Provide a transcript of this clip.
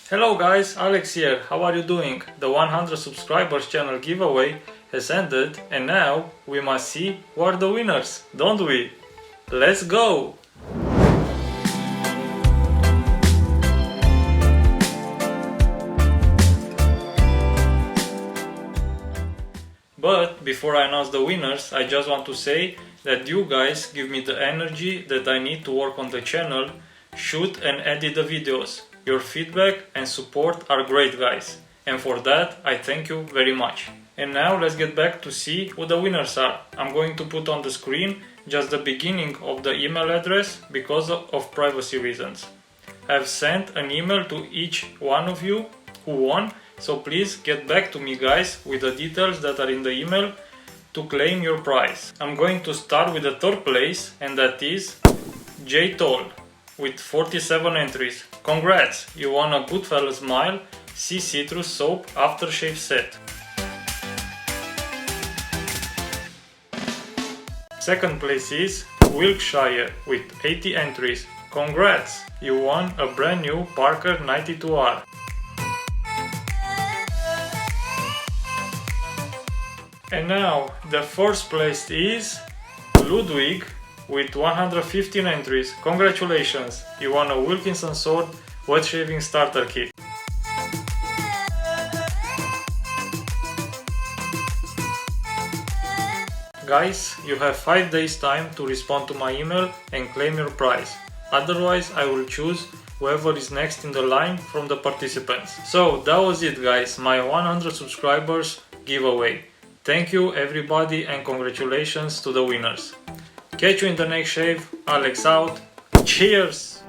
Hello guys, Alex here. How are you doing? The 100 subscribers channel giveaway has ended and now we must see who are the winners, don't we? Let's go! But before I announce the winners, I just want to say that you guys give me the energy that I need to work on the channel, shoot and edit the videos. Your feedback and support are great, guys, and for that I thank you very much. And now let's get back to see who the winners are. I'm going to put on the screen just the beginning of the email address because of privacy reasons. I've sent an email to each one of you who won, so please get back to me, guys, with the details that are in the email to claim your prize. I'm going to start with the third place, and that is J Toll with 47 entries. Congrats, you won a Goodfellas Smile Sea Citrus Soap Aftershave Set. Second place is Wilkshire with 80 entries. Congrats, you won a brand new Parker 92R. And now the first place is Ludwig with 115 entries. Congratulations, you won a Wilkinson Sword Wet Shaving Starter Kit. Guys, you have 5 days time to respond to my email and claim your prize. Otherwise, I will choose whoever is next in the line from the participants. So that was it, guys, my 100 subscribers giveaway. Thank you everybody and congratulations to the winners. Catch you in the next shave. Alex out. Cheers!